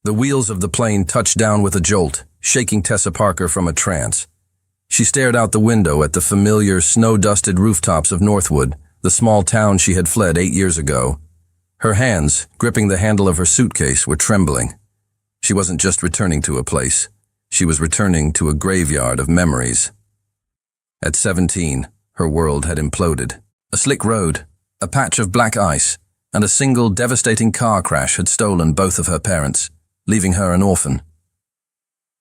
The wheels of the plane touched down with a jolt, shaking Tessa Parker from a trance. She stared out the window at the familiar, snow-dusted rooftops of Northwood, the small town she had fled 8 years ago. Her hands, gripping the handle of her suitcase, were trembling. She wasn't just returning to a place. She was returning to a graveyard of memories. At 17, her world had imploded. A slick road, a patch of black ice, and a single devastating car crash had stolen both of her parents, leaving her an orphan.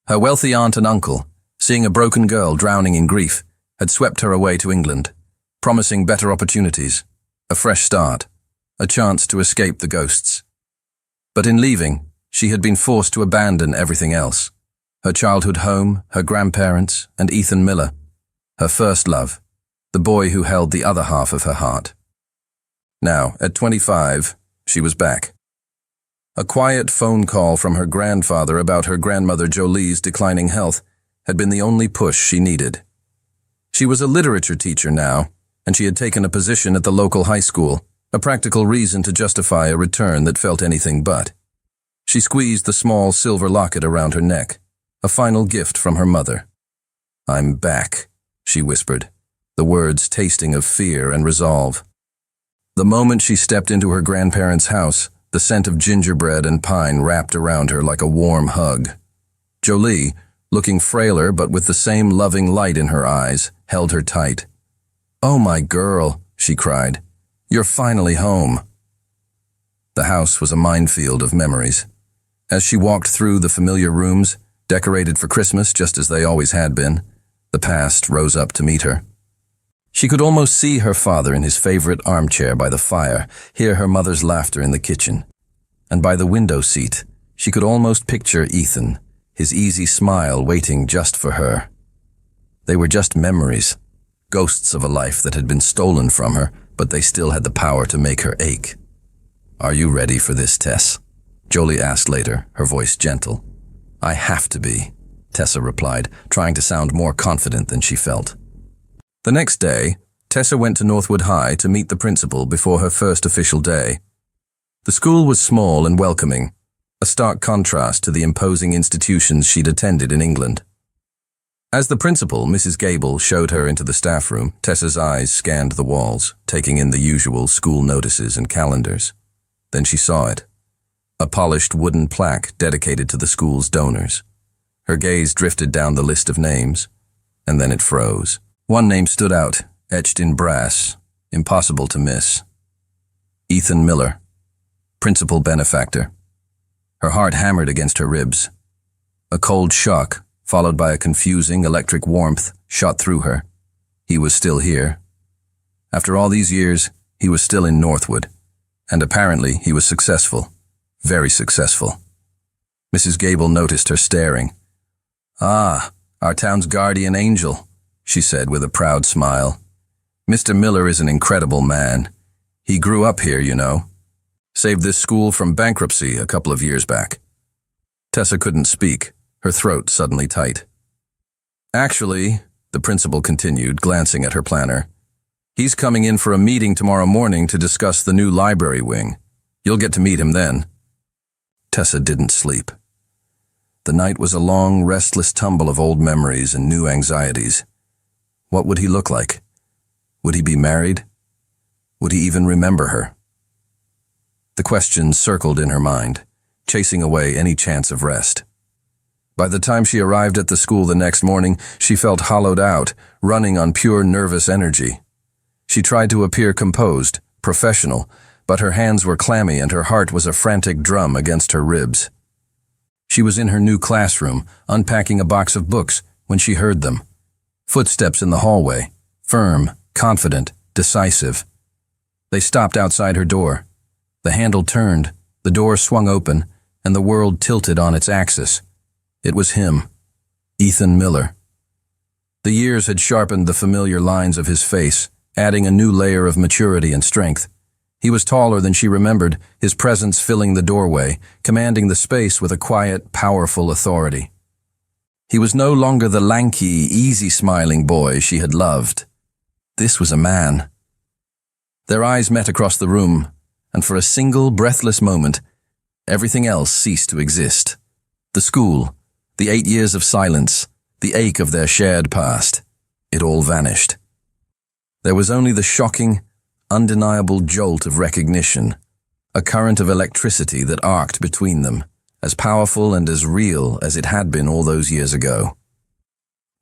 Her wealthy aunt and uncle, seeing a broken girl drowning in grief, had swept her away to England, promising better opportunities, a fresh start, a chance to escape the ghosts. But in leaving, she had been forced to abandon everything else. Her childhood home, her grandparents, and Ethan Miller, her first love, the boy who held the other half of her heart. Now, at 25, she was back. A quiet phone call from her grandfather about her grandmother Jolie's declining health had been the only push she needed. She was a literature teacher now, and she had taken a position at the local high school, a practical reason to justify a return that felt anything but. She squeezed the small silver locket around her neck, a final gift from her mother. "I'm back," she whispered, the words tasting of fear and resolve. The moment she stepped into her grandparents' house, the scent of gingerbread and pine wrapped around her like a warm hug. Jolie, looking frailer but with the same loving light in her eyes, held her tight. "Oh, my girl," she cried, "you're finally home." The house was a minefield of memories. As she walked through the familiar rooms, decorated for Christmas just as they always had been, the past rose up to meet her. She could almost see her father in his favorite armchair by the fire, hear her mother's laughter in the kitchen. And by the window seat, she could almost picture Ethan, his easy smile waiting just for her. They were just memories, ghosts of a life that had been stolen from her, but they still had the power to make her ache. "Are you ready for this, Tess?" Jolie asked later, her voice gentle. "I have to be," Tessa replied, trying to sound more confident than she felt. The next day, Tessa went to Northwood High to meet the principal before her first official day. The school was small and welcoming, a stark contrast to the imposing institutions she'd attended in England. As the principal, Mrs. Gable, showed her into the staff room, Tessa's eyes scanned the walls, taking in the usual school notices and calendars. Then she saw it, a polished wooden plaque dedicated to the school's donors. Her gaze drifted down the list of names, and then it froze. One name stood out, etched in brass, impossible to miss. Ethan Miller, principal benefactor. Her heart hammered against her ribs. A cold shock, followed by a confusing electric warmth, shot through her. He was still here. After all these years, he was still in Northwood, and apparently he was successful, very successful. Mrs. Gable noticed her staring. "Ah, our town's guardian angel," she said with a proud smile. "Mr. Miller is an incredible man. He grew up here, you know. Saved this school from bankruptcy a couple of years back." Tessa couldn't speak, her throat suddenly tight. "Actually," the principal continued, glancing at her planner, "he's coming in for a meeting tomorrow morning to discuss the new library wing. You'll get to meet him then." Tessa didn't sleep. The night was a long, restless tumble of old memories and new anxieties. What would he look like? Would he be married? Would he even remember her? The questions circled in her mind, chasing away any chance of rest. By the time she arrived at the school the next morning, she felt hollowed out, running on pure nervous energy. She tried to appear composed, professional, but her hands were clammy and her heart was a frantic drum against her ribs. She was in her new classroom, unpacking a box of books, when she heard them. Footsteps in the hallway, firm, confident, decisive. They stopped outside her door. The handle turned, the door swung open, and the world tilted on its axis. It was him, Ethan Miller. The years had sharpened the familiar lines of his face, adding a new layer of maturity and strength. He was taller than she remembered, his presence filling the doorway, commanding the space with a quiet, powerful authority. He was no longer the lanky, easy-smiling boy she had loved. This was a man. Their eyes met across the room, and for a single, breathless moment, Everything else ceased to exist. The school, the 8 years of silence, the ache of their shared past, it all vanished. There was only the shocking, undeniable jolt of recognition, a current of electricity that arced between them, as powerful and as real as it had been all those years ago.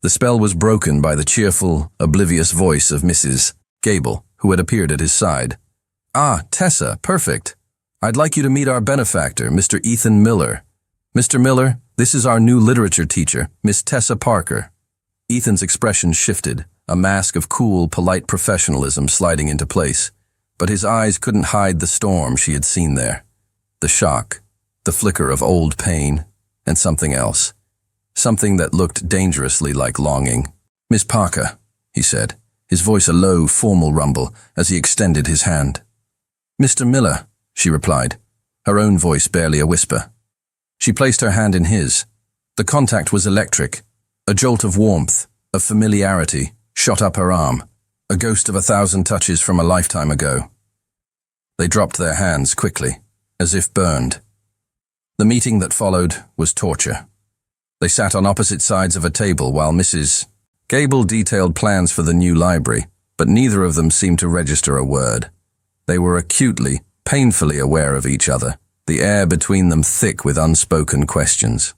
The spell was broken by the cheerful, oblivious voice of Mrs. Gable, who had appeared at his side. "Ah, Tessa, perfect. I'd like you to meet our benefactor, Mr. Ethan Miller. Mr. Miller, this is our new literature teacher, Miss Tessa Parker." Ethan's expression shifted, a mask of cool, polite professionalism sliding into place, but his eyes couldn't hide the storm she had seen there. The shock, the flicker of old pain, and something else. Something that looked dangerously like longing. "Miss Parker," he said, his voice a low, formal rumble as he extended his hand. "Mr. Miller," she replied, her own voice barely a whisper. She placed her hand in his. The contact was electric. A jolt of warmth, of familiarity, shot up her arm, a ghost of 1,000 touches from a lifetime ago. They dropped their hands quickly, as if burned. The meeting that followed was torture. They sat on opposite sides of a table while Mrs. Gable detailed plans for the new library, but neither of them seemed to register a word. They were acutely, painfully aware of each other, the air between them thick with unspoken questions.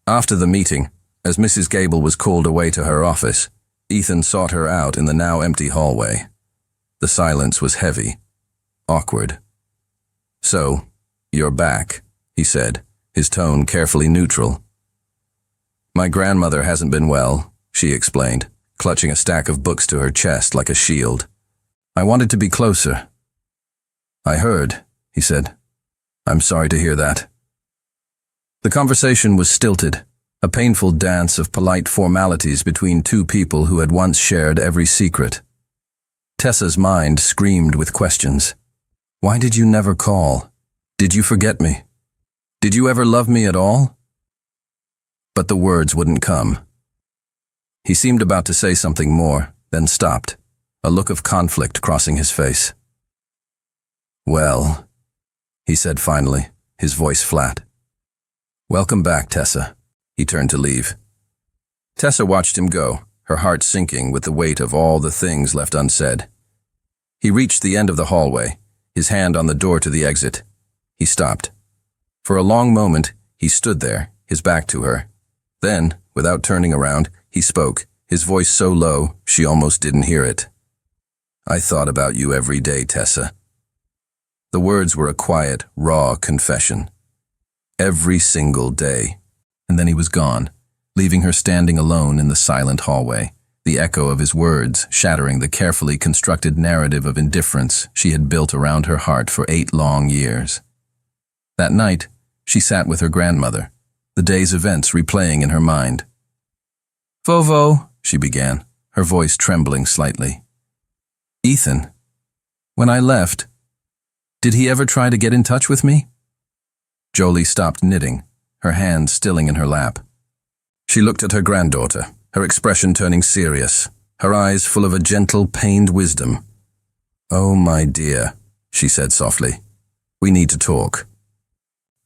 After the meeting, as Mrs. Gable was called away to her office, Ethan sought her out in the now empty hallway. The silence was heavy, awkward. "So, you're back," he said, his tone carefully neutral. "My grandmother hasn't been well," she explained, clutching a stack of books to her chest like a shield. "I wanted to be closer." "I heard," he said. "I'm sorry to hear that." The conversation was stilted, a painful dance of polite formalities between two people who had once shared every secret. Tessa's mind screamed with questions. "Why did you never call? Did you forget me? Did you ever love me at all?" But the words wouldn't come. He seemed about to say something more, then stopped, a look of conflict crossing his face. "Well," he said finally, his voice flat. "Welcome back, Tessa." He turned to leave. Tessa watched him go, her heart sinking with the weight of all the things left unsaid. He reached the end of the hallway, his hand on the door to the exit. He stopped. For a long moment, he stood there, his back to her. Then, without turning around, he spoke, his voice so low she almost didn't hear it. "I thought about you every day, Tessa." The words were a quiet, raw confession. Every single day. And then he was gone, leaving her standing alone in the silent hallway, the echo of his words shattering the carefully constructed narrative of indifference she had built around her heart for 8 long years. That night, she sat with her grandmother, the day's events replaying in her mind. "Vovo," she began, her voice trembling slightly. "Ethan, when I left, did he ever try to get in touch with me?" Jolie stopped knitting, her hand stilling in her lap. She looked at her granddaughter, her expression turning serious, her eyes full of a gentle, pained wisdom. "Oh, my dear," she said softly. "We need to talk."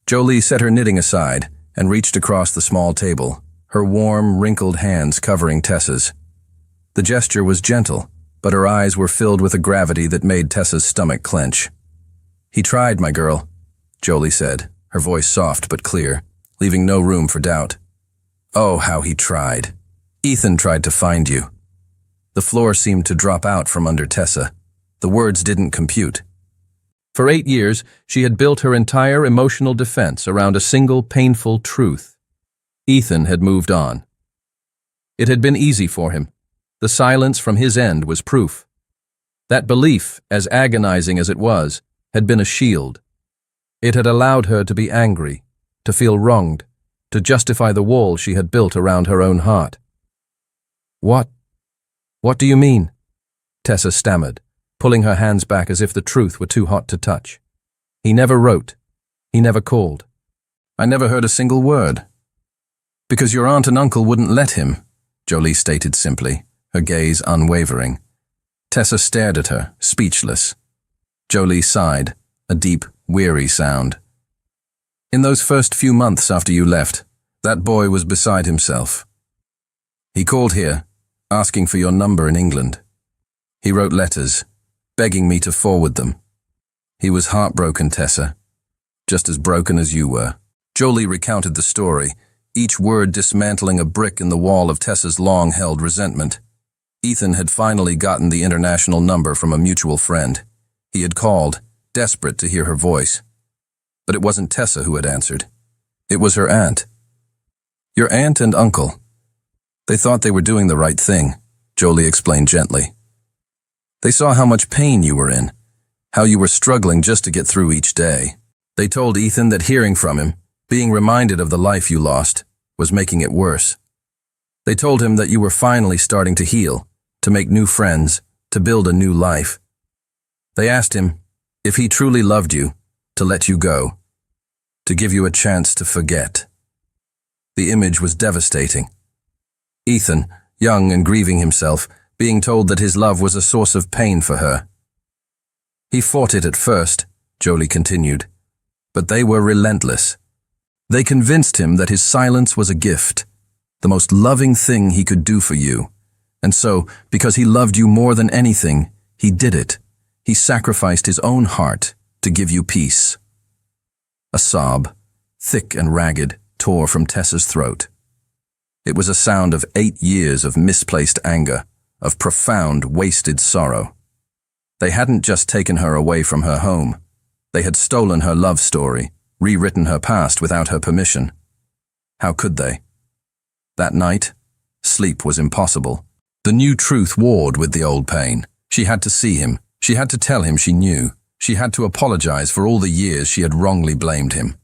Jolie set her knitting aside and reached across the small table, her warm, wrinkled hands covering Tessa's. The gesture was gentle, but her eyes were filled with a gravity that made Tessa's stomach clench. "He tried, my girl," Jolie said, her voice soft but clear, leaving no room for doubt. "Oh, how he tried. Ethan tried to find you." The floor seemed to drop out from under Tessa. The words didn't compute. For 8 years, she had built her entire emotional defense around a single painful truth. Ethan had moved on. It had been easy for him. The silence from his end was proof. That belief, as agonizing as it was, had been a shield. It had allowed her to be angry, to feel wronged, to justify the wall she had built around her own heart. What do you mean?" Tessa stammered, pulling her hands back as if the truth were too hot to touch. "He never wrote. He never called. I never heard a single word." "Because your aunt and uncle wouldn't let him," Jolie stated simply, her gaze unwavering. Tessa stared at her, speechless. Jolie sighed, a deep, weary sound. In those first few months after you left, that boy was beside himself. He called here, asking for your number in England. He wrote letters, begging me to forward them. He was heartbroken, Tessa, just as broken as you were. Jolie recounted the story, each word dismantling a brick in the wall of Tessa's long-held resentment. Ethan had finally gotten the international number from a mutual friend. He had called, desperate to hear her voice. But it wasn't Tessa who had answered. It was her aunt. Your aunt and uncle. They thought they were doing the right thing, Jolie explained gently. They saw how much pain you were in, how you were struggling just to get through each day. They told Ethan that hearing from him, being reminded of the life you lost, was making it worse. They told him that you were finally starting to heal, to make new friends, to build a new life. They asked him, if he truly loved you, to let you go, to give you a chance to forget. The image was devastating. Ethan, young and grieving himself, being told that his love was a source of pain for her. He fought it at first, Jolie continued, but they were relentless. They convinced him that his silence was a gift, the most loving thing he could do for you. And so, because he loved you more than anything, he did it. He sacrificed his own heart to give you peace. A sob, thick and ragged, tore from Tessa's throat. It was a sound of 8 years of misplaced anger, of profound, wasted sorrow. They hadn't just taken her away from her home. They had stolen her love story, rewritten her past without her permission. How could they? That night, sleep was impossible. The new truth warred with the old pain. She had to see him. She had to tell him she knew. She had to apologize for all the years she had wrongly blamed him.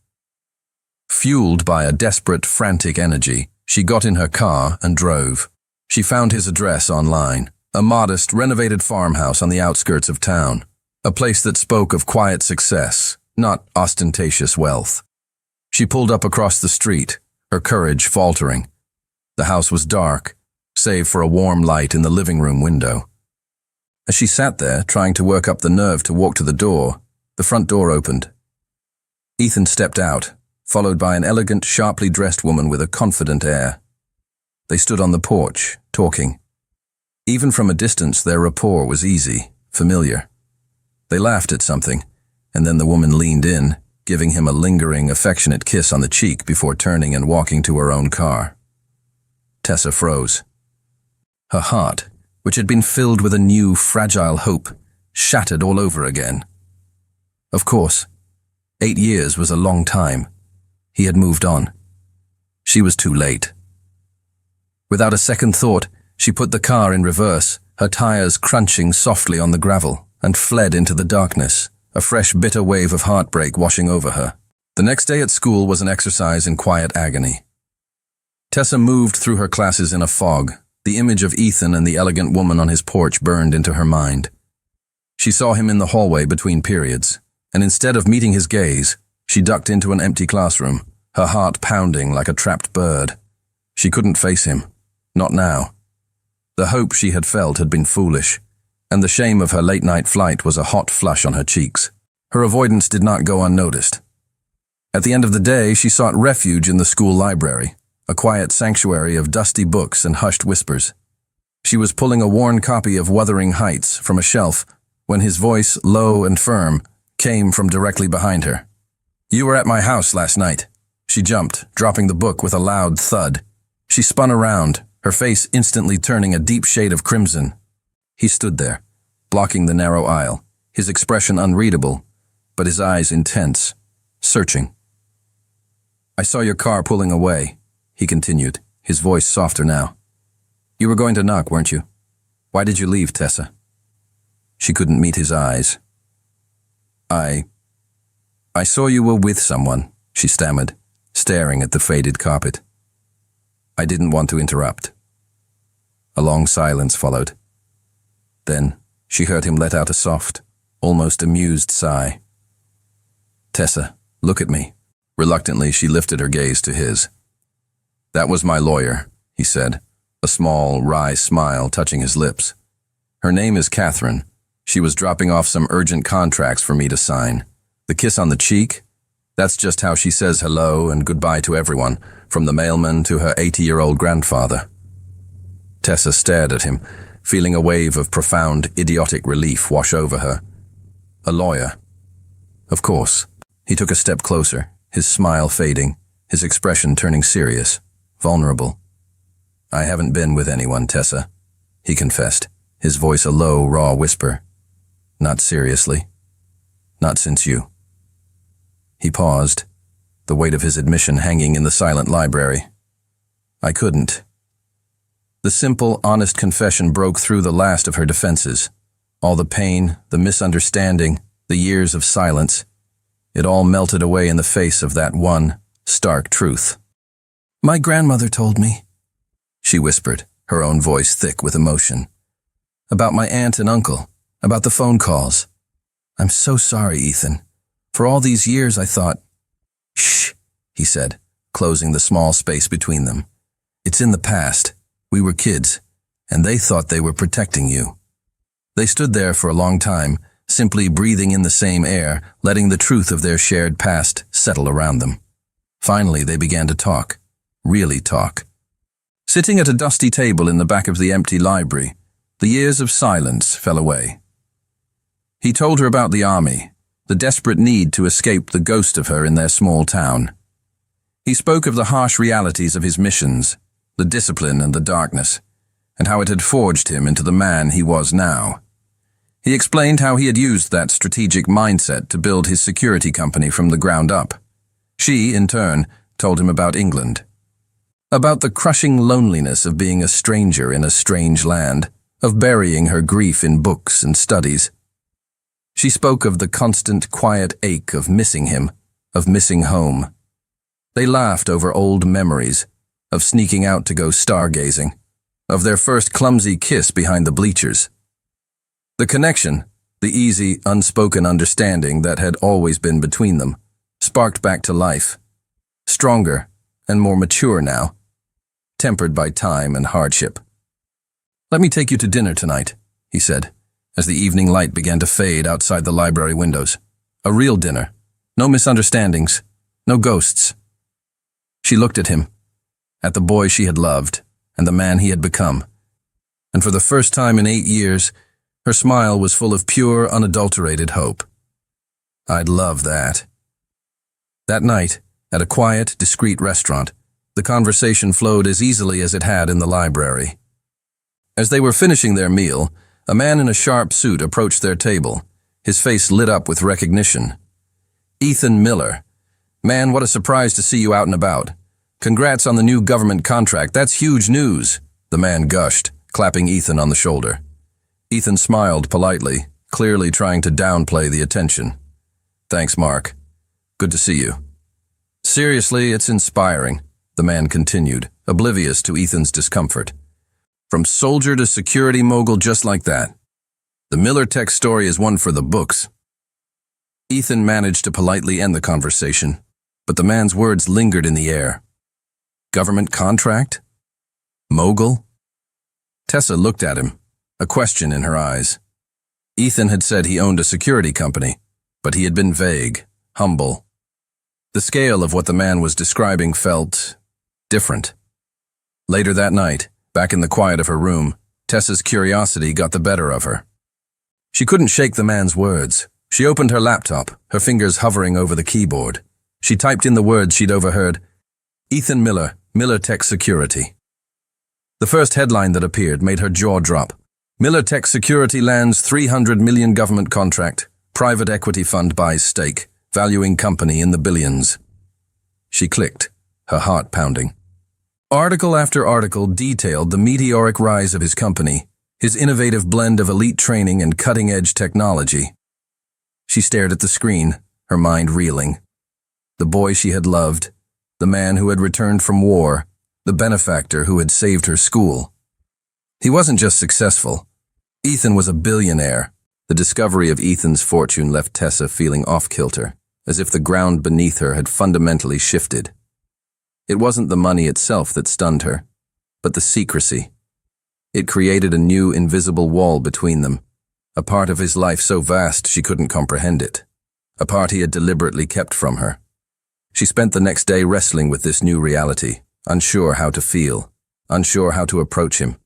Fueled by a desperate, frantic energy, she got in her car and drove. She found his address online, a modest, renovated farmhouse on the outskirts of town, a place that spoke of quiet success, not ostentatious wealth. She pulled up across the street, her courage faltering. The house was dark, save for a warm light in the living room window. As she sat there, trying to work up the nerve to walk to the door, the front door opened. Ethan stepped out, followed by an elegant, sharply dressed woman with a confident air. They stood on the porch, talking. Even from a distance, their rapport was easy, familiar. They laughed at something, and then the woman leaned in, giving him a lingering, affectionate kiss on the cheek before turning and walking to her own car. Tessa froze. Her heart, which had been filled with a new, fragile hope, shattered all over again. Of course, 8 years was a long time. He had moved on. She was too late. Without a second thought, she put the car in reverse, her tires crunching softly on the gravel, and fled into the darkness, a fresh bitter wave of heartbreak washing over her. The next day at school was an exercise in quiet agony. Tessa moved through her classes in a fog. The image of Ethan and the elegant woman on his porch burned into her mind. She saw him in the hallway between periods, and instead of meeting his gaze, she ducked into an empty classroom, her heart pounding like a trapped bird. She couldn't face him. Not now. The hope she had felt had been foolish, and the shame of her late-night flight was a hot flush on her cheeks. Her avoidance did not go unnoticed. At the end of the day, she sought refuge in the school library, a quiet sanctuary of dusty books and hushed whispers. She was pulling a worn copy of Wuthering Heights from a shelf when his voice, low and firm, came from directly behind her. "You were at my house last night." She jumped, dropping the book with a loud thud. She spun around, her face instantly turning a deep shade of crimson. He stood there, blocking the narrow aisle, his expression unreadable, but his eyes intense, searching. "I saw your car pulling away," he continued, his voice softer now. "You were going to knock, weren't you? Why did you leave, Tessa?" She couldn't meet his eyes. I saw you were with someone," she stammered, staring at the faded carpet. "I didn't want to interrupt." A long silence followed. Then she heard him let out a soft, almost amused sigh. "Tessa, look at me." Reluctantly, she lifted her gaze to his. "That was my lawyer," he said, a small, wry smile touching his lips. "Her name is Catherine. She was dropping off some urgent contracts for me to sign. The kiss on the cheek? That's just how she says hello and goodbye to everyone, from the mailman to her 80-year-old grandfather. Tessa stared at him, feeling a wave of profound, idiotic relief wash over her. A lawyer. Of course. He took a step closer, his smile fading, his expression turning serious, vulnerable. "I haven't been with anyone, Tessa," he confessed, his voice a low, raw whisper. "Not seriously. Not since you." He paused, the weight of his admission hanging in the silent library. "I couldn't." The simple, honest confession broke through the last of her defenses. All the pain, the misunderstanding, the years of silence, it all melted away in the face of that one, stark truth. "My grandmother told me," she whispered, her own voice thick with emotion. "About my aunt and uncle, about the phone calls. I'm so sorry, Ethan. For all these years I thought—" "Shh," he said, closing the small space between them. "It's in the past. We were kids, and they thought they were protecting you." They stood there for a long time, simply breathing in the same air, letting the truth of their shared past settle around them. Finally, they began to talk. Really talk. Sitting at a dusty table in the back of the empty library, the years of silence fell away. He told her about the army, the desperate need to escape the ghost of her in their small town. He spoke of the harsh realities of his missions, the discipline and the darkness, and how it had forged him into the man he was now. He explained how he had used that strategic mindset to build his security company from the ground up. She, in turn, told him about England. About the crushing loneliness of being a stranger in a strange land, of burying her grief in books and studies. She spoke of the constant, quiet ache of missing him, of missing home. They laughed over old memories, of sneaking out to go stargazing, of their first clumsy kiss behind the bleachers. The connection, the easy, unspoken understanding that had always been between them, sparked back to life. Stronger and more mature now, tempered by time and hardship. "Let me take you to dinner tonight," he said, as the evening light began to fade outside the library windows. "A real dinner. No misunderstandings. No ghosts." She looked at him, at the boy she had loved, and the man he had become. And for the first time in 8 years, her smile was full of pure, unadulterated hope. "I'd love that." That night, at a quiet, discreet restaurant, the conversation flowed as easily as it had in the library. As they were finishing their meal, a man in a sharp suit approached their table, his face lit up with recognition. "Ethan Miller. Man, what a surprise to see you out and about. Congrats on the new government contract. That's huge news," the man gushed, clapping Ethan on the shoulder. Ethan smiled politely, clearly trying to downplay the attention. "Thanks, Mark. Good to see you." "Seriously, it's inspiring," the man continued, oblivious to Ethan's discomfort. "From soldier to security mogul just like that. The Miller Tech story is one for the books." Ethan managed to politely end the conversation, but the man's words lingered in the air. Government contract? Mogul? Tessa looked at him, a question in her eyes. Ethan had said he owned a security company, but he had been vague, humble. The scale of what the man was describing felt different. Later that night, back in the quiet of her room, Tessa's curiosity got the better of her. She couldn't shake the man's words. She opened her laptop, her fingers hovering over the keyboard. She typed in the words she'd overheard: Ethan Miller, Miller Tech Security. The first headline that appeared made her jaw drop. Miller Tech Security lands $300 million government contract. Private equity fund buys stake, valuing company in the billions. She clicked, her heart pounding. Article after article detailed the meteoric rise of his company, his innovative blend of elite training and cutting-edge technology. She stared at the screen, her mind reeling. The boy she had loved, the man who had returned from war, the benefactor who had saved her school. He wasn't just successful. Ethan was a billionaire. The discovery of Ethan's fortune left Tessa feeling off-kilter, as if the ground beneath her had fundamentally shifted. It wasn't the money itself that stunned her, but the secrecy. It created a new invisible wall between them, a part of his life so vast she couldn't comprehend it, a part he had deliberately kept from her. She spent the next day wrestling with this new reality, unsure how to feel, unsure how to approach him.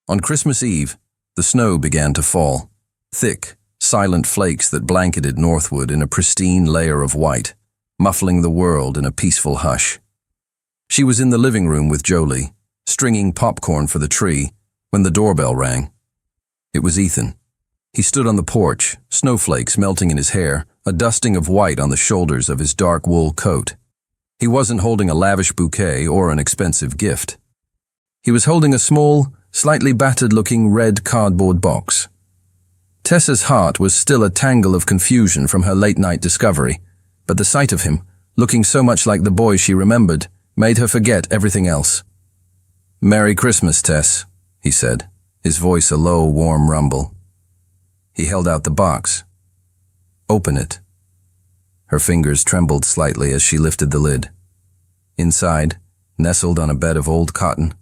On Christmas Eve, the snow began to fall, thick, silent flakes that blanketed Northwood in a pristine layer of white, muffling the world in a peaceful hush. She was in the living room with Jolie, stringing popcorn for the tree, when the doorbell rang. It was Ethan. He stood on the porch, snowflakes melting in his hair, a dusting of white on the shoulders of his dark wool coat. He wasn't holding a lavish bouquet or an expensive gift. He was holding a small, slightly battered-looking red cardboard box. Tessa's heart was still a tangle of confusion from her late-night discovery, but the sight of him, looking so much like the boy she remembered, made her forget everything else. "Merry Christmas, Tess," he said, his voice a low, warm rumble. He held out the box. "Open it." Her fingers trembled slightly as she lifted the lid. Inside, nestled on a bed of old cotton,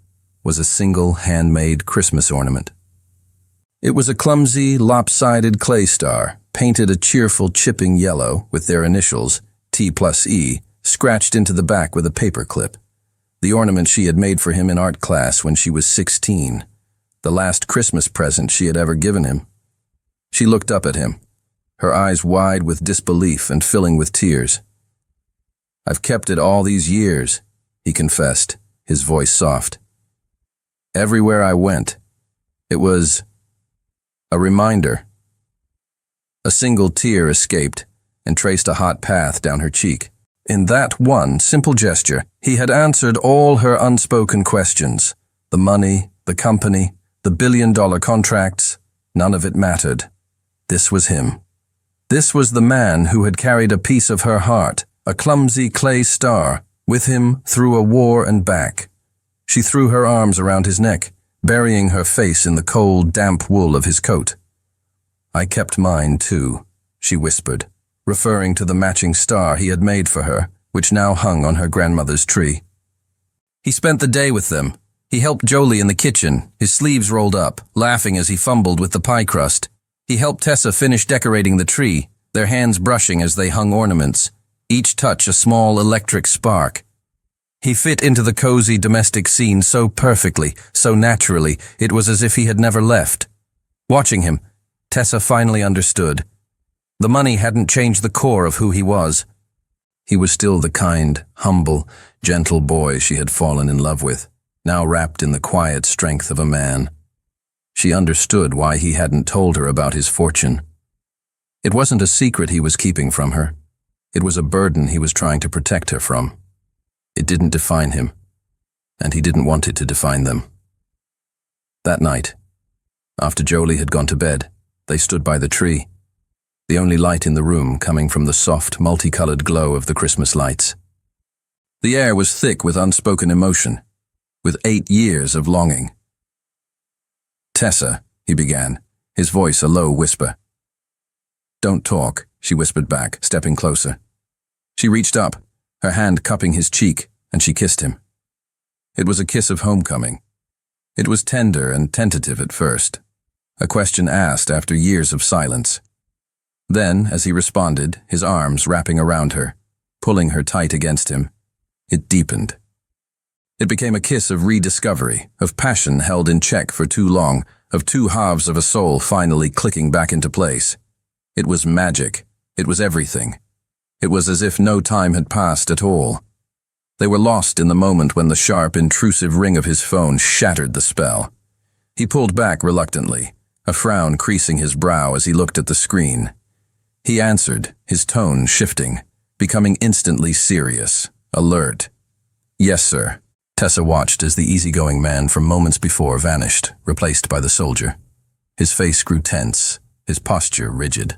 was a single handmade Christmas ornament. It was a clumsy, lopsided clay star, painted a cheerful chipping yellow with their initials, T+E, scratched into the back with a paper clip. The ornament she had made for him in art class when she was 16, the last Christmas present she had ever given him. She looked up at him, her eyes wide with disbelief and filling with tears. "I've kept it all these years," he confessed, his voice soft. "Everywhere I went, it was a reminder." A single tear escaped and traced a hot path down her cheek. In that one simple gesture, he had answered all her unspoken questions. The money, the company, the billion-dollar contracts, none of it mattered. This was him. This was the man who had carried a piece of her heart, a clumsy clay star, with him through a war and back. She threw her arms around his neck, burying her face in the cold, damp wool of his coat. "I kept mine, too," she whispered, referring to the matching star he had made for her, which now hung on her grandmother's tree. He spent the day with them. He helped Jolie in the kitchen, his sleeves rolled up, laughing as he fumbled with the pie crust. He helped Tessa finish decorating the tree, their hands brushing as they hung ornaments, each touch a small electric spark. He fit into the cozy domestic scene so perfectly, so naturally, it was as if he had never left. Watching him, Tessa finally understood. The money hadn't changed the core of who he was. He was still the kind, humble, gentle boy she had fallen in love with, now wrapped in the quiet strength of a man. She understood why he hadn't told her about his fortune. It wasn't a secret he was keeping from her. It was a burden he was trying to protect her from. It didn't define him, and he didn't want it to define them. That night, after Jolie had gone to bed, they stood by the tree, the only light in the room coming from the soft, multicolored glow of the Christmas lights. The air was thick with unspoken emotion, with 8 years of longing. "Tessa," he began, his voice a low whisper. "Don't talk," she whispered back, stepping closer. She reached up, her hand cupping his cheek, and she kissed him. It was a kiss of homecoming. It was tender and tentative at first, a question asked after years of silence. Then, as he responded, his arms wrapping around her, pulling her tight against him, it deepened. It became a kiss of rediscovery, of passion held in check for too long, of two halves of a soul finally clicking back into place. It was magic. It was everything. It was as if no time had passed at all. They were lost in the moment when the sharp, intrusive ring of his phone shattered the spell. He pulled back reluctantly, a frown creasing his brow as he looked at the screen. He answered, his tone shifting, becoming instantly serious, alert. "Yes, sir." Tessa watched as the easygoing man from moments before vanished, replaced by the soldier. His face grew tense, his posture rigid.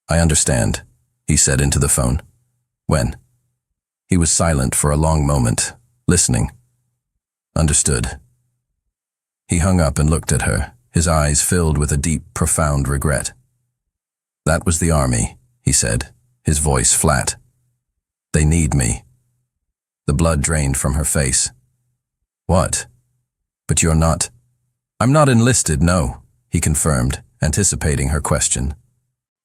"I understand," he said into the phone. "When?" He was silent for a long moment, listening. "Understood." He hung up and looked at her, his eyes filled with a deep, profound regret. "That was the army," he said, his voice flat. "They need me." The blood drained from her face. "What? But you're not—" "I'm not enlisted, no," he confirmed, anticipating her question.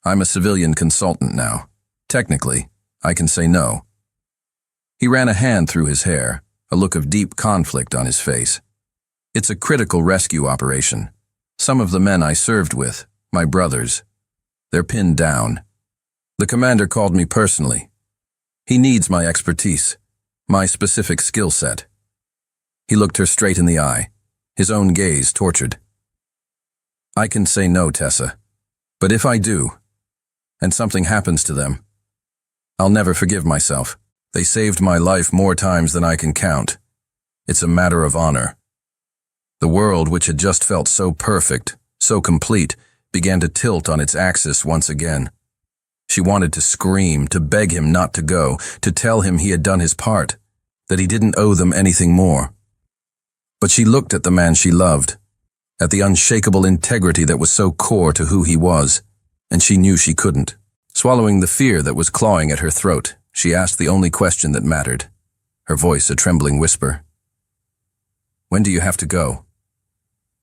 "I'm a civilian consultant now. Technically, I can say no, He ran a hand through his hair, a look of deep conflict on his face. It's a critical rescue operation. Some of the men I served with, my brothers, they're pinned down. The commander called me personally. He needs my expertise, my specific skill set. He looked her straight in the eye, his own gaze tortured. I can say no, Tessa, but if I do, and something happens to them, I'll never forgive myself. They saved my life more times than I can count. It's a matter of honor. The world, which had just felt so perfect, so complete, began to tilt on its axis once again. She wanted to scream, to beg him not to go, to tell him he had done his part, that he didn't owe them anything more. But she looked at the man she loved, at the unshakable integrity that was so core to who he was, and she knew she couldn't. Swallowing the fear that was clawing at her throat, she asked the only question that mattered, her voice a trembling whisper. When do you have to go?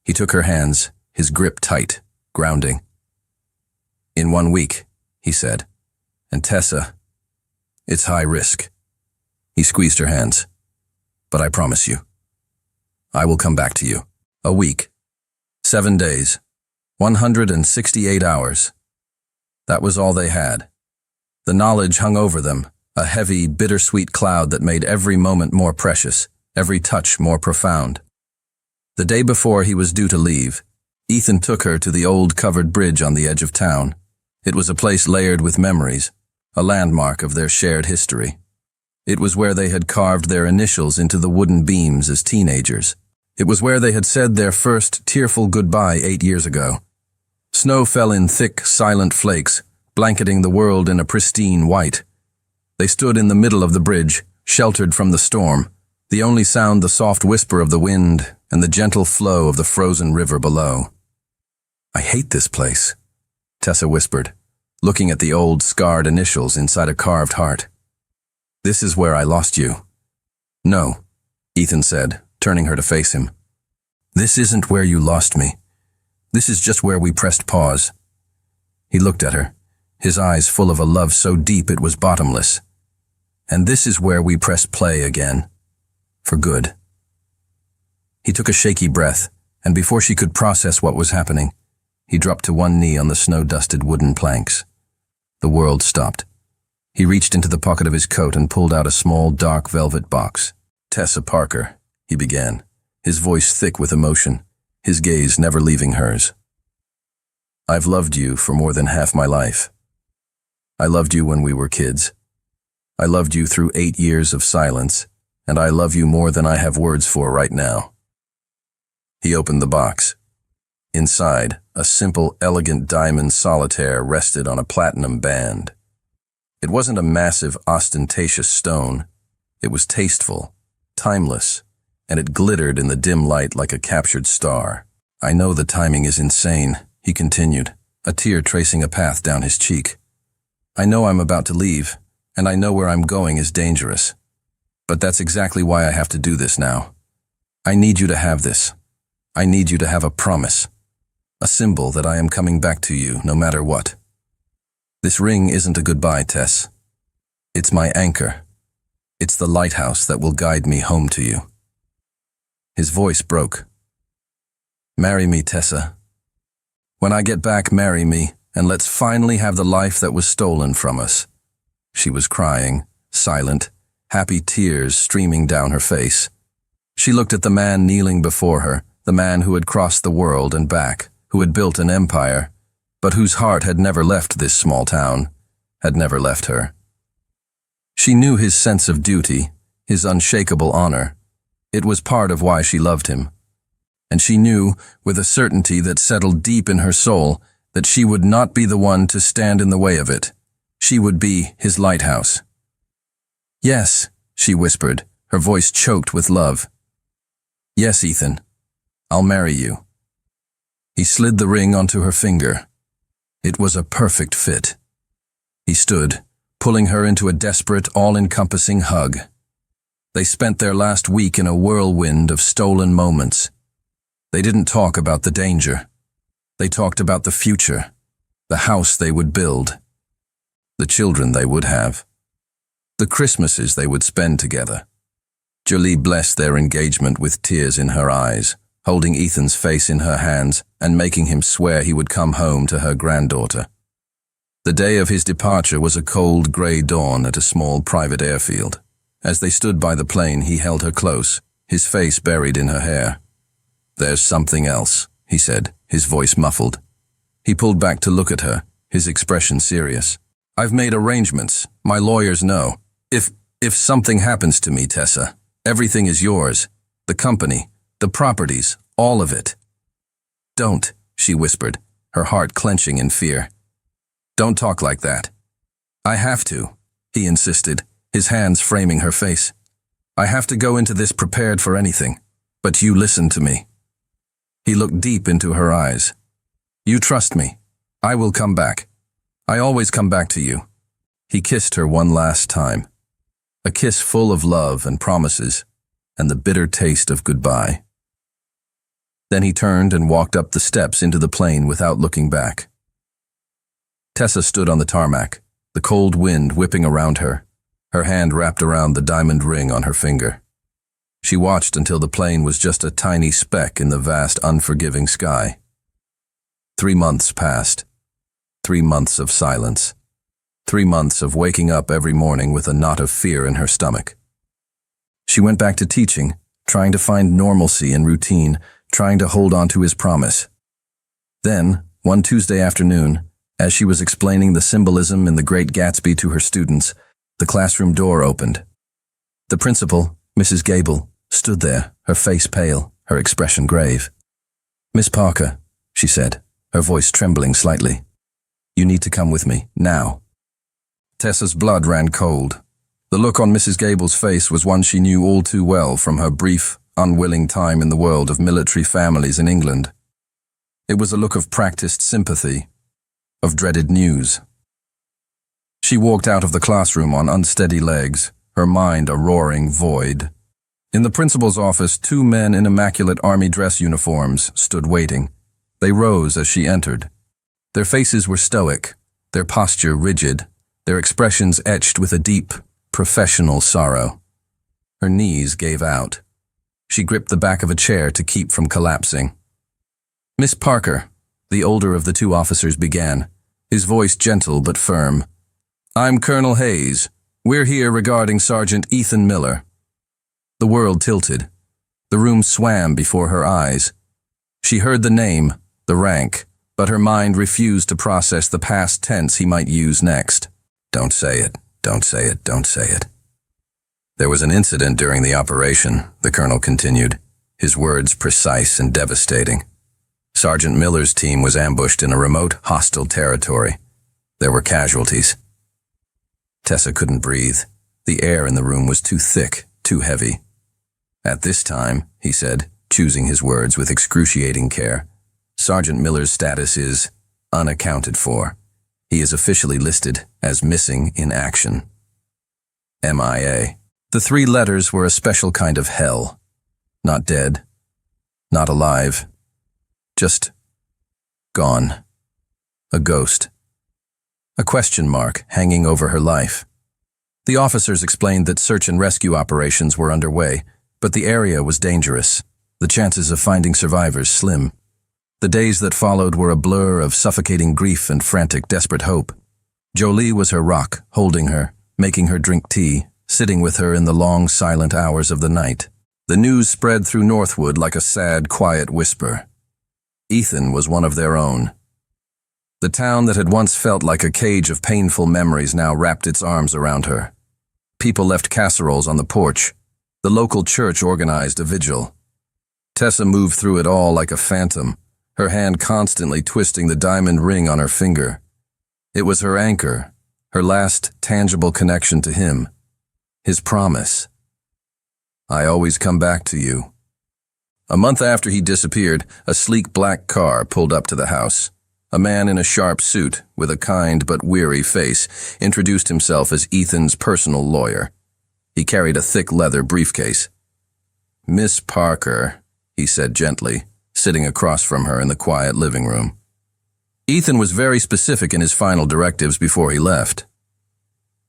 He took her hands, his grip tight, grounding. In 1 week, he said. And Tessa, it's high risk. He squeezed her hands. But I promise you, I will come back to you. A week. 7 days. 168 hours. That was all they had. The knowledge hung over them, a heavy, bittersweet cloud that made every moment more precious, every touch more profound. The day before he was due to leave, Ethan took her to the old covered bridge on the edge of town. It was a place layered with memories, a landmark of their shared history. It was where they had carved their initials into the wooden beams as teenagers. It was where they had said their first tearful goodbye 8 years ago. Snow fell in thick, silent flakes, blanketing the world in a pristine white. They stood in the middle of the bridge, sheltered from the storm, the only sound the soft whisper of the wind and the gentle flow of the frozen river below. I hate this place, Tessa whispered, looking at the old, scarred initials inside a carved heart. This is where I lost you. No, Ethan said, turning her to face him. This isn't where you lost me. This is just where we pressed pause. He looked at her, his eyes full of a love so deep it was bottomless. And this is where we pressed play again. For good. He took a shaky breath, and before she could process what was happening, he dropped to one knee on the snow-dusted wooden planks. The world stopped. He reached into the pocket of his coat and pulled out a small, dark velvet box. Tessa Parker, he began, his voice thick with emotion, his gaze never leaving hers. I've loved you for more than half my life. I loved you when we were kids. I loved you through 8 years of silence, and I love you more than I have words for right now. He opened the box. Inside, a simple, elegant diamond solitaire rested on a platinum band. It wasn't a massive, ostentatious stone. It was tasteful, timeless, and it glittered in the dim light like a captured star. I know the timing is insane, he continued, a tear tracing a path down his cheek. I know I'm about to leave, and I know where I'm going is dangerous. But that's exactly why I have to do this now. I need you to have this. I need you to have a promise. A symbol that I am coming back to you no matter what. This ring isn't a goodbye, Tess. It's my anchor. It's the lighthouse that will guide me home to you. His voice broke. Marry me, Tessa. When I get back, marry me, and let's finally have the life that was stolen from us. She was crying, silent, happy tears streaming down her face. She looked at the man kneeling before her, the man who had crossed the world and back, who had built an empire, but whose heart had never left this small town, had never left her. She knew his sense of duty, his unshakable honor. It was part of why she loved him. And she knew, with a certainty that settled deep in her soul, that she would not be the one to stand in the way of it. She would be his lighthouse. Yes, she whispered, her voice choked with love. Yes, Ethan, I'll marry you. He slid the ring onto her finger. It was a perfect fit. He stood, pulling her into a desperate, all-encompassing hug. They spent their last week in a whirlwind of stolen moments. They didn't talk about the danger. They talked about the future, the house they would build, the children they would have. the Christmases they would spend together. Jolie blessed their engagement with tears in her eyes, holding Ethan's face in her hands and making him swear he would come home to her granddaughter. The day of his departure was a cold, grey dawn at a small private airfield. As they stood by the plane, he held her close, his face buried in her hair. "There's something else," he said, his voice muffled. He pulled back to look at her, his expression serious. "I've made arrangements. My lawyers know. If something happens to me, Tessa, everything is yours. The company, the properties, all of it." "Don't," she whispered, her heart clenching in fear. "Don't talk like that." "I have to," he insisted, his hands framing her face. "I have to go into this prepared for anything. But you listen to me." He looked deep into her eyes. "You trust me. I will come back. I always come back to you." He kissed her one last time. A kiss full of love and promises, and the bitter taste of goodbye. Then he turned and walked up the steps into the plane without looking back. Tessa stood on the tarmac, the cold wind whipping around her, her hand wrapped around the diamond ring on her finger. She watched until the plane was just a tiny speck in the vast, unforgiving sky. 3 months passed. 3 months of silence. 3 months of waking up every morning with a knot of fear in her stomach. She went back to teaching, trying to find normalcy and routine, trying to hold on to his promise. Then, one Tuesday afternoon, as she was explaining the symbolism in The Great Gatsby to her students, the classroom door opened. The principal, Mrs. Gable, stood there, her face pale, her expression grave. "Miss Parker," she said, her voice trembling slightly. "You need to come with me, now." Tessa's blood ran cold. The look on Mrs. Gable's face was one she knew all too well from her brief, unwilling time in the world of military families in England. It was a look of practiced sympathy, of dreaded news. She walked out of the classroom on unsteady legs, her mind a roaring void. In the principal's office, 2 men in immaculate army dress uniforms stood waiting. They rose as she entered. Their faces were stoic, their posture rigid, their expressions etched with a deep, professional sorrow. Her knees gave out. She gripped the back of a chair to keep from collapsing. "Miss Parker," the older of the 2 officers began, his voice gentle but firm. "I'm Colonel Hayes. We're here regarding Sergeant Ethan Miller." The world tilted. The room swam before her eyes. She heard the name, the rank, but her mind refused to process the past tense he might use next. "Don't say it, don't say it, don't say it." "There was an incident during the operation," the colonel continued, his words precise and devastating. "Sergeant Miller's team was ambushed in a remote, hostile territory. There were casualties." Tessa couldn't breathe. The air in the room was too thick, too heavy. "At this time," he said, choosing his words with excruciating care, "Sergeant Miller's status is unaccounted for. He is officially listed as missing in action. MIA. The 3 letters were a special kind of hell. Not dead. Not alive. Just gone. A ghost. A question mark hanging over her life. The officers explained that search and rescue operations were underway, but the area was dangerous, the chances of finding survivors slim. The days that followed were a blur of suffocating grief and frantic, desperate hope. Jolie was her rock, holding her, making her drink tea, sitting with her in the long, silent hours of the night. The news spread through Northwood like a sad, quiet whisper. Ethan was one of their own. The town that had once felt like a cage of painful memories now wrapped its arms around her. People left casseroles on the porch. The local church organized a vigil. Tessa moved through it all like a phantom, her hand constantly twisting the diamond ring on her finger. It was her anchor, her last tangible connection to him, his promise. "I always come back to you." A month after he disappeared, a sleek black car pulled up to the house. A man in a sharp suit, with a kind but weary face, introduced himself as Ethan's personal lawyer. He carried a thick leather briefcase. "Miss Parker," he said gently, sitting across from her in the quiet living room. Ethan was very specific in his final directives before he left.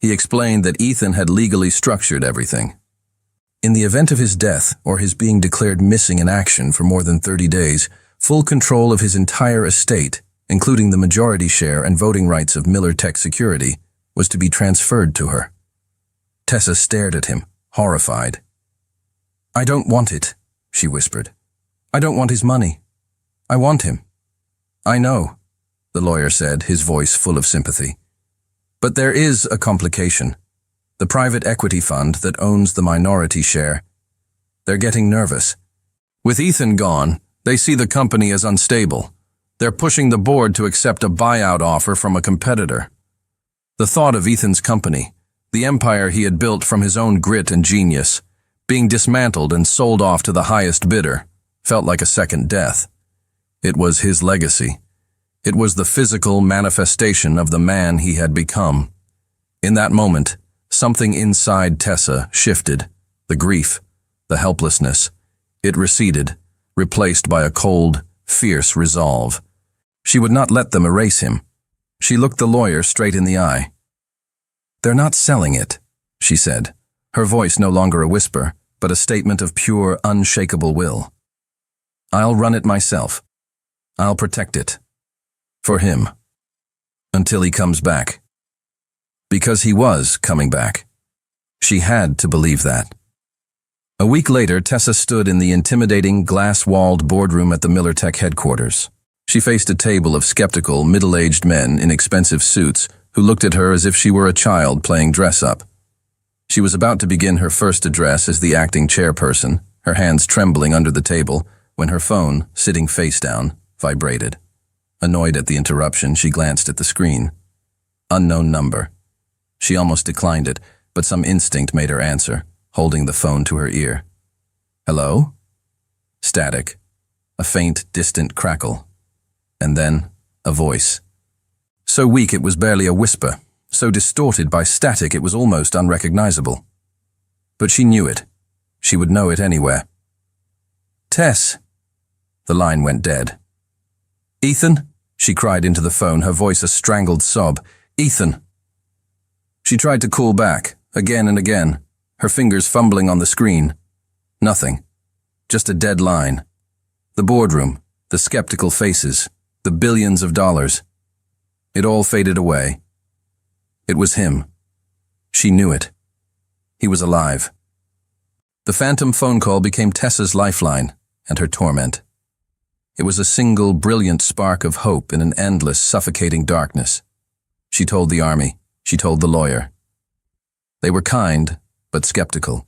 He explained that Ethan had legally structured everything. In the event of his death or his being declared missing in action for more than 30 days, full control of his entire estate, including the majority share and voting rights of Miller Tech Security, was to be transferred to her. Tessa stared at him, horrified. "I don't want it," she whispered. "I don't want his money. I want him." "I know," the lawyer said, his voice full of sympathy. "But there is a complication. The private equity fund that owns the minority share. They're getting nervous. With Ethan gone, they see the company as unstable. They're pushing the board to accept a buyout offer from a competitor. The thought of Ethan's company, the empire he had built from his own grit and genius, being dismantled and sold off to the highest bidder, felt like a second death. It was his legacy. It was the physical manifestation of the man he had become. In that moment, something inside Tessa shifted. The grief, the helplessness. It receded, replaced by a cold, fierce resolve. She would not let them erase him. She looked the lawyer straight in the eye. "They're not selling it," she said, her voice no longer a whisper, but a statement of pure, unshakable will. "I'll run it myself. I'll protect it. For him. Until he comes back." Because he was coming back. She had to believe that. A week later, Tessa stood in the intimidating, glass-walled boardroom at the Miller Tech headquarters. She faced a table of skeptical, middle-aged men in expensive suits who looked at her as if she were a child playing dress-up. She was about to begin her first address as the acting chairperson, her hands trembling under the table, when her phone, sitting face down, vibrated. Annoyed at the interruption, she glanced at the screen. Unknown number. She almost declined it, but some instinct made her answer, holding the phone to her ear. "Hello?" Static. A faint, distant crackle. And then, a voice. So weak it was barely a whisper, so distorted by static it was almost unrecognizable. But she knew it. She would know it anywhere. "Tess." The line went dead. "Ethan?" she cried into the phone, her voice a strangled sob. "Ethan." She tried to call back, again and again, her fingers fumbling on the screen. Nothing. Just a dead line. The boardroom, the skeptical faces, the billions of dollars. It all faded away. It was him. She knew it. He was alive. The phantom phone call became Tessa's lifeline and her torment. It was a single, brilliant spark of hope in an endless, suffocating darkness. She told the army. She told the lawyer. They were kind, but skeptical.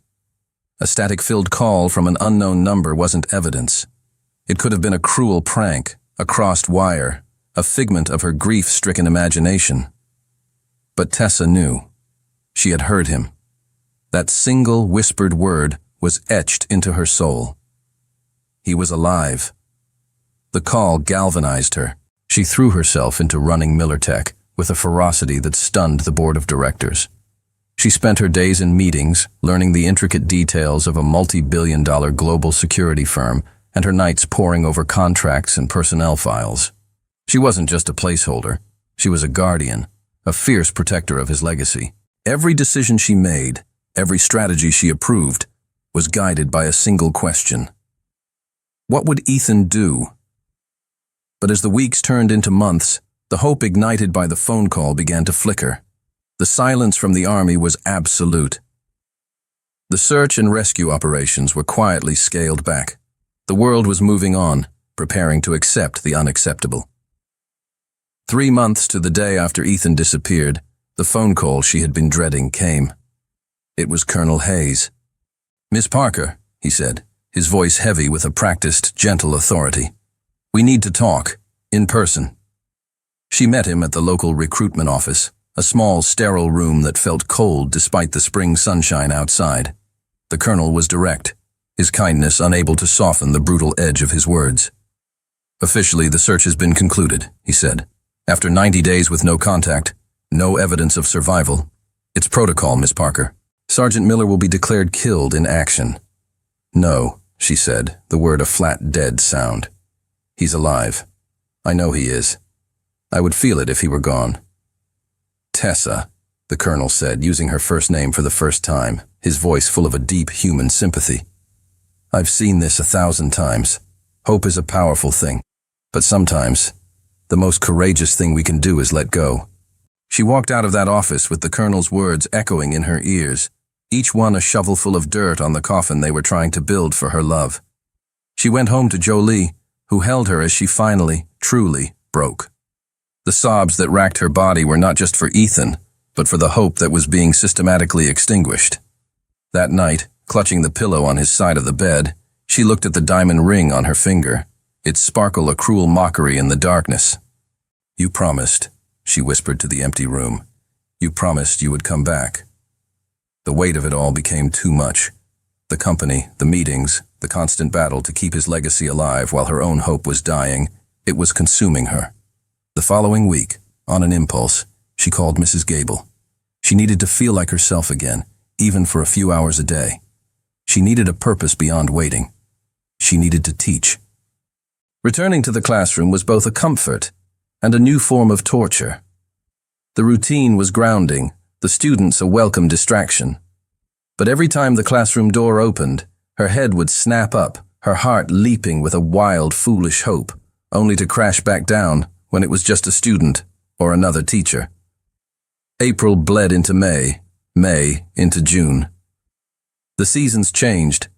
A static-filled call from an unknown number wasn't evidence. It could have been a cruel prank, a crossed wire, a figment of her grief-stricken imagination. But Tessa knew. She had heard him. That single whispered word was etched into her soul. He was alive. The call galvanized her. She threw herself into running Miller Tech with a ferocity that stunned the board of directors. She spent her days in meetings, learning the intricate details of a multi-billion-dollar global security firm, and her nights poring over contracts and personnel files. She wasn't just a placeholder. She was a guardian, a fierce protector of his legacy. Every decision she made, every strategy she approved, was guided by a single question. What would Ethan do? But as the weeks turned into months, the hope ignited by the phone call began to flicker. The silence from the army was absolute. The search and rescue operations were quietly scaled back. The world was moving on, preparing to accept the unacceptable. 3 months to the day after Ethan disappeared, the phone call she had been dreading came. It was Colonel Hayes. "Miss Parker," he said, his voice heavy with a practiced, gentle authority. "We need to talk, in person." She met him at the local recruitment office, a small, sterile room that felt cold despite the spring sunshine outside. The colonel was direct, his kindness unable to soften the brutal edge of his words. "Officially, the search has been concluded," he said. "After 90 days with no contact, no evidence of survival. It's protocol, Miss Parker. Sergeant Miller will be declared killed in action." "No," she said, the word a flat, dead sound. "He's alive. I know he is. I would feel it if he were gone." "Tessa," the colonel said, using her first name for the first time, his voice full of a deep human sympathy. I've seen this 1,000 times. Hope is a powerful thing, but sometimes the most courageous thing we can do is let go. She walked out of that office with the colonel's words echoing in her ears, each one a shovelful of dirt on the coffin they were trying to build for her love. She went home to Jolie, who held her as she finally, truly, broke. The sobs that racked her body were not just for Ethan, but for the hope that was being systematically extinguished. That night, clutching the pillow on his side of the bed, she looked at the diamond ring on her finger, its sparkle a cruel mockery in the darkness. You promised, she whispered to the empty room. You promised you would come back. The weight of it all became too much. The company, the meetings, the constant battle to keep his legacy alive while her own hope was dying, it was consuming her. The following week, on an impulse, she called Mrs. Gable. She needed to feel like herself again, even for a few hours a day. She needed a purpose beyond waiting. She needed to teach. Returning to the classroom was both a comfort and a new form of torture. The routine was grounding, the students a welcome distraction. But every time the classroom door opened, her head would snap up, her heart leaping with a wild, foolish hope, only to crash back down when it was just a student or another teacher. April bled into May, May into June. The seasons changed,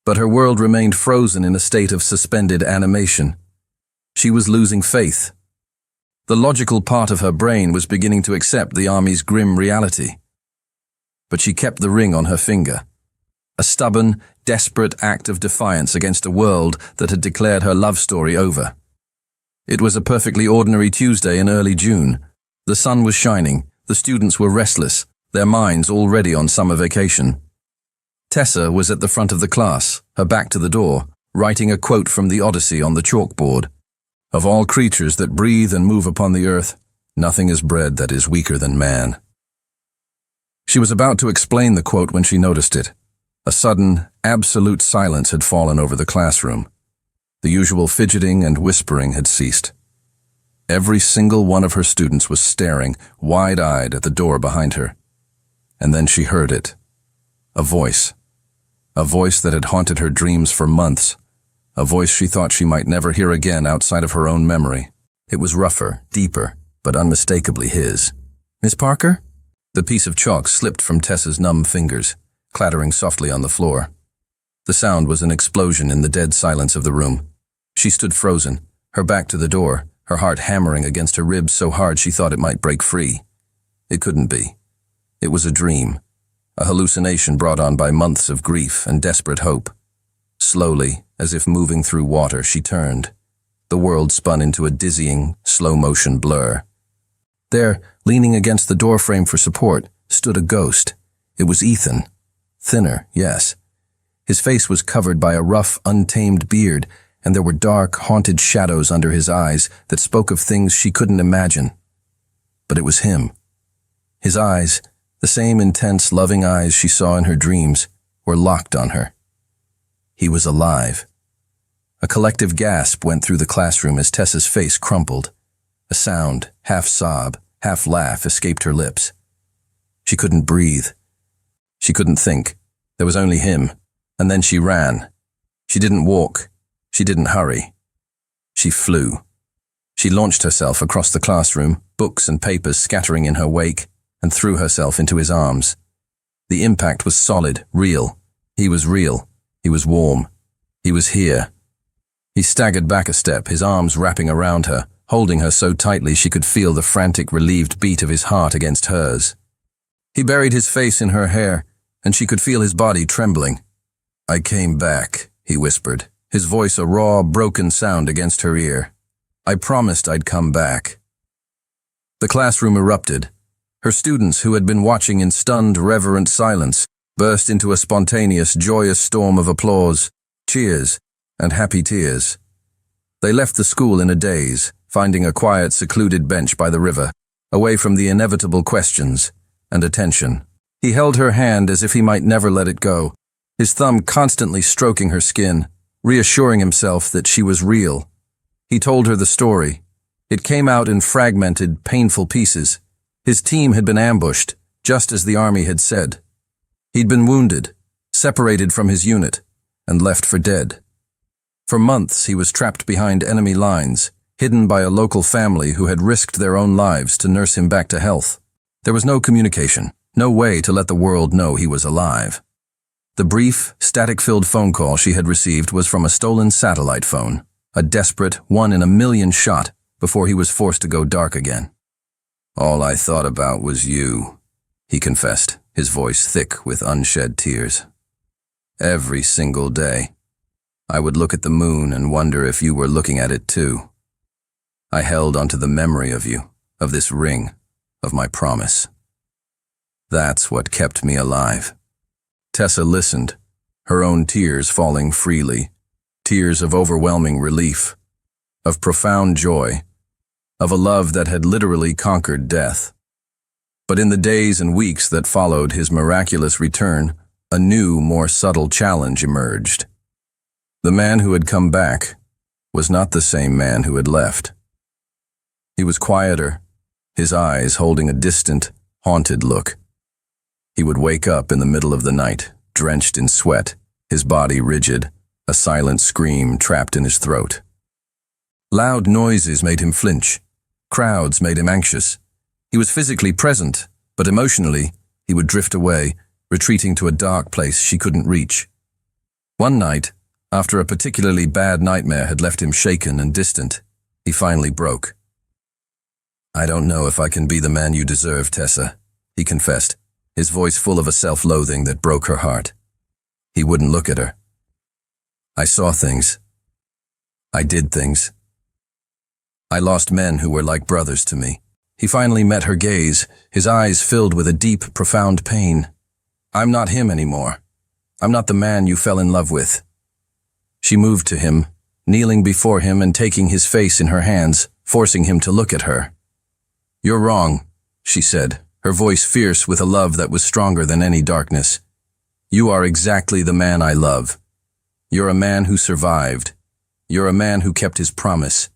but her world remained frozen in a state of suspended animation. She was losing faith. The logical part of her brain was beginning to accept the army's grim reality. But she kept the ring on her finger. A stubborn, desperate act of defiance against a world that had declared her love story over. It was a perfectly ordinary Tuesday in early June. The sun was shining, the students were restless, their minds already on summer vacation. Tessa was at the front of the class, her back to the door, writing a quote from the Odyssey on the chalkboard. Of all creatures that breathe and move upon the earth, nothing is bred that is weaker than man. She was about to explain the quote when she noticed it. A sudden, absolute silence had fallen over the classroom. The usual fidgeting and whispering had ceased. Every single one of her students was staring, wide-eyed, at the door behind her. And then she heard it. A voice that had haunted her dreams for months. A voice she thought she might never hear again outside of her own memory. It was rougher, deeper, but unmistakably his. Miss Parker? The piece of chalk slipped from Tessa's numb fingers, clattering softly on the floor. The sound was an explosion in the dead silence of the room. She stood frozen, her back to the door, her heart hammering against her ribs so hard she thought it might break free. It couldn't be. It was a dream, a hallucination brought on by months of grief and desperate hope. Slowly, as if moving through water, she turned. The world spun into a dizzying, slow-motion blur. There, leaning against the doorframe for support, stood a ghost. It was Ethan. Thinner, yes. His face was covered by a rough, untamed beard, and there were dark, haunted shadows under his eyes that spoke of things she couldn't imagine. But it was him. His eyes, the same intense, loving eyes she saw in her dreams, were locked on her. He was alive. A collective gasp went through the classroom as Tessa's face crumpled. A sound, half sob, half laugh, escaped her lips. She couldn't breathe. She couldn't think. There was only him. And then she ran. She didn't walk. She didn't hurry. She flew. She launched herself across the classroom, books and papers scattering in her wake, and threw herself into his arms. The impact was solid, real. He was real. He was warm. He was here. He staggered back a step, his arms wrapping around her, holding her so tightly she could feel the frantic, relieved beat of his heart against hers. He buried his face in her hair, and she could feel his body trembling. "I came back," he whispered, his voice a raw, broken sound against her ear. "I promised I'd come back." The classroom erupted. Her students, who had been watching in stunned, reverent silence, burst into a spontaneous, joyous storm of applause, cheers, and happy tears. They left the school in a daze, finding a quiet, secluded bench by the river, away from the inevitable questions and attention. He held her hand as if he might never let it go, his thumb constantly stroking her skin, reassuring himself that she was real. He told her the story. It came out in fragmented, painful pieces. His team had been ambushed. just as the army had said. He'd been wounded, separated from his unit, and left for dead. For months he was trapped behind enemy lines, hidden by a local family who had risked their own lives to nurse him back to health. There was no communication, no way to let the world know he was alive. The brief, static-filled phone call she had received was from a stolen satellite phone, a desperate, one-in-a-million shot before he was forced to go dark again. "All I thought about was you," he confessed, his voice thick with unshed tears. "Every single day. I would look at the moon and wonder if you were looking at it too. I held onto the memory of you, of this ring, of my promise. That's what kept me alive." Tessa listened, her own tears falling freely, tears of overwhelming relief, of profound joy, of a love that had literally conquered death. But in the days and weeks that followed his miraculous return, a new, more subtle challenge emerged. The man who had come back was not the same man who had left. He was quieter, his eyes holding a distant, haunted look. He would wake up in the middle of the night, drenched in sweat, his body rigid, a silent scream trapped in his throat. Loud noises made him flinch. Crowds made him anxious. He was physically present, but emotionally, he would drift away, retreating to a dark place she couldn't reach. One night, after a particularly bad nightmare had left him shaken and distant, he finally broke. "I don't know if I can be the man you deserve, Tessa," he confessed, his voice full of a self-loathing that broke her heart. He wouldn't look at her. "I saw things. I did things. I lost men who were like brothers to me." He finally met her gaze, his eyes filled with a deep, profound pain. "I'm not him anymore. I'm not the man you fell in love with." She moved to him, kneeling before him and taking his face in her hands, forcing him to look at her. "You're wrong," she said, her voice fierce with a love that was stronger than any darkness. "You are exactly the man I love. You're a man who survived. You're a man who kept his promise.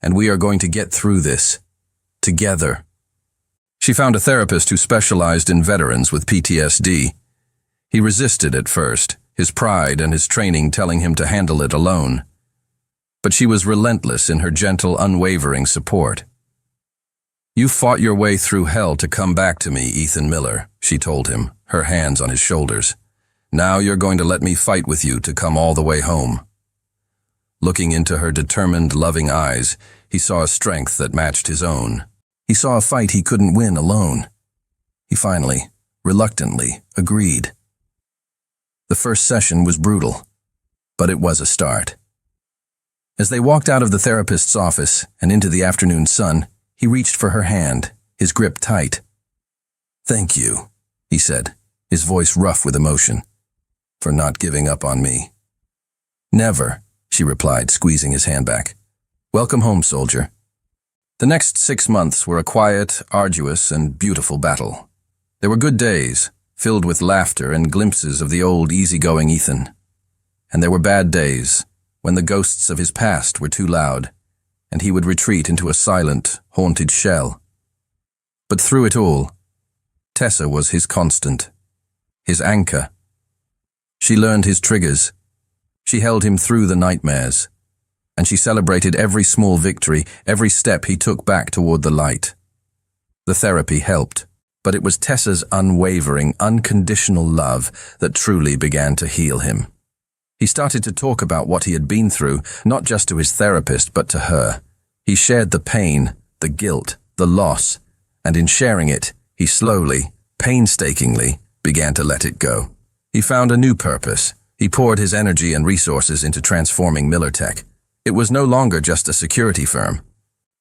And we are going to get through this. Together." She found a therapist who specialized in veterans with PTSD. He resisted at first, his pride and his training telling him to handle it alone. But she was relentless in her gentle, unwavering support. "You fought your way through hell to come back to me, Ethan Miller," she told him, her hands on his shoulders. "Now you're going to let me fight with you to come all the way home." Looking into her determined, loving eyes, he saw a strength that matched his own. He saw a fight he couldn't win alone. He finally, reluctantly, agreed. The first session was brutal, but it was a start. As they walked out of the therapist's office and into the afternoon sun, he reached for her hand, his grip tight. "Thank you," he said, his voice rough with emotion, "for not giving up on me." "Never," she replied, squeezing his hand back. "Welcome home, soldier." The next 6 months were a quiet, arduous, and beautiful battle. There were good days, filled with laughter and glimpses of the old, easygoing Ethan. And there were bad days, when the ghosts of his past were too loud, and he would retreat into a silent, haunted shell. But through it all, Tessa was his constant, his anchor. She learned his triggers. She held him through the nightmares, and she celebrated every small victory, every step he took back toward the light. The therapy helped, but it was Tessa's unwavering, unconditional love that truly began to heal him. He started to talk about what he had been through, not just to his therapist, but to her. He shared the pain, the guilt, the loss, and in sharing it, he slowly, painstakingly, began to let it go. He found a new purpose. He poured his energy and resources into transforming MillerTech. It was no longer just a security firm.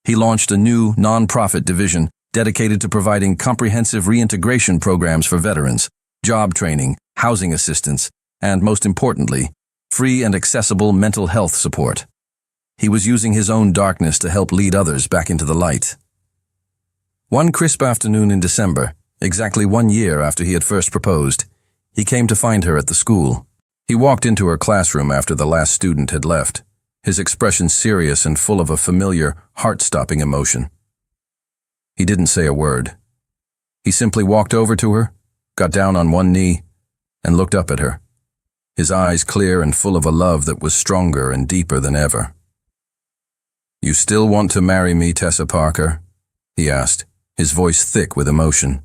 He launched a new, non-profit division dedicated to providing comprehensive reintegration programs for veterans, job training, housing assistance, and, most importantly, free and accessible mental health support. He was using his own darkness to help lead others back into the light. One crisp afternoon in December, exactly 1 year after he had first proposed, he came to find her at the school. He walked into her classroom after the last student had left, his expression serious and full of a familiar, heart-stopping emotion. He didn't say a word. He simply walked over to her, got down on one knee, and looked up at her, his eyes clear and full of a love that was stronger and deeper than ever. "You still want to marry me, Tessa Parker?" he asked, his voice thick with emotion.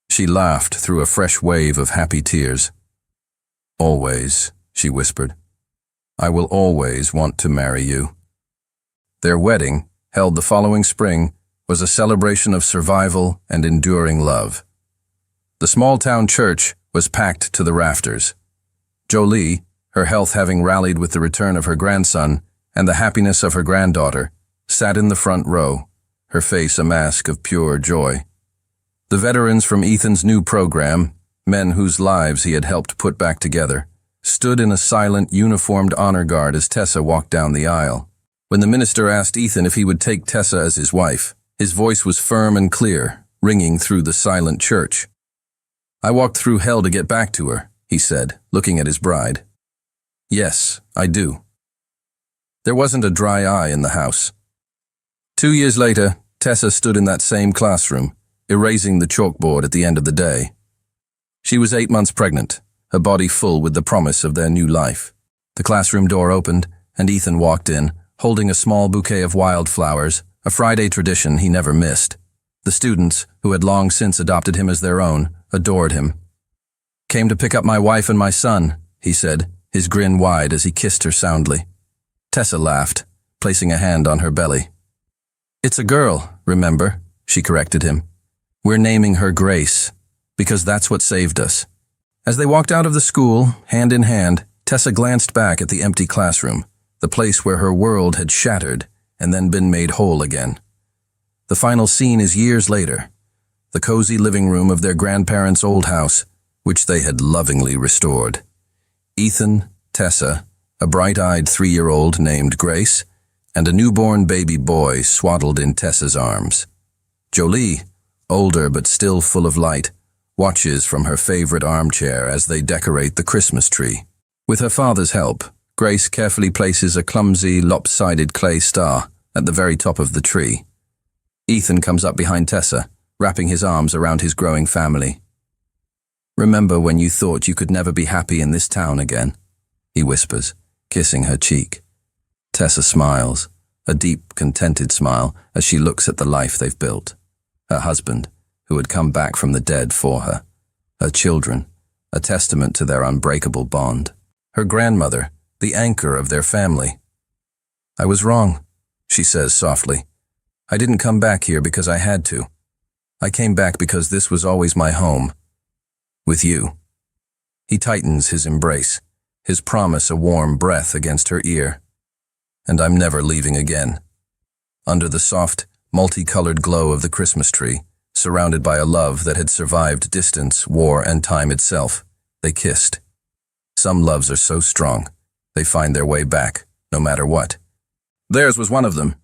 She laughed through a fresh wave of happy tears. "Always," she whispered. "I will always want to marry you." Their wedding, held the following spring, was a celebration of survival and enduring love. The small-town church was packed to the rafters. Jolie, her health having rallied with the return of her grandson and the happiness of her granddaughter, sat in the front row, her face a mask of pure joy. The veterans from Ethan's new program, men whose lives he had helped put back together, stood in a silent, uniformed honor guard as Tessa walked down the aisle. When the minister asked Ethan if he would take Tessa as his wife, his voice was firm and clear, ringing through the silent church. "I walked through hell to get back to her," he said, looking at his bride. "Yes, I do." There wasn't a dry eye in the house. 2 years later, Tessa stood in that same classroom, erasing the chalkboard at the end of the day. She was 8 months pregnant, her body full with the promise of their new life. The classroom door opened, and Ethan walked in, holding a small bouquet of wildflowers, a Friday tradition he never missed. The students, who had long since adopted him as their own, adored him. "Came to pick up my wife and my son," he said, his grin wide as he kissed her soundly. Tessa laughed, placing a hand on her belly. "It's a girl, remember?" she corrected him. "We're naming her Grace, because that's what saved us." As they walked out of the school, hand in hand, Tessa glanced back at the empty classroom, the place where her world had shattered and then been made whole again. The final scene is years later, the cozy living room of their grandparents' old house, which they had lovingly restored. Ethan, Tessa, a bright-eyed 3-year-old named Grace, and a newborn baby boy swaddled in Tessa's arms. Jolie, older but still full of light, watches from her favorite armchair as they decorate the Christmas tree. With her father's help, Grace carefully places a clumsy, lopsided clay star at the very top of the tree. Ethan comes up behind Tessa, wrapping his arms around his growing family. "Remember when you thought you could never be happy in this town again?" he whispers, kissing her cheek. Tessa smiles, a deep, contented smile as she looks at the life they've built. Her husband, who had come back from the dead for her. Her children, a testament to their unbreakable bond. Her grandmother, the anchor of their family. "I was wrong," she says softly. "I didn't come back here because I had to. I came back because this was always my home. With you." He tightens his embrace, his promise a warm breath against her ear. "And I'm never leaving again." Under the soft, multicolored glow of the Christmas tree, surrounded by a love that had survived distance, war, and time itself, they kissed. Some loves are so strong, they find their way back, no matter what. Theirs was one of them.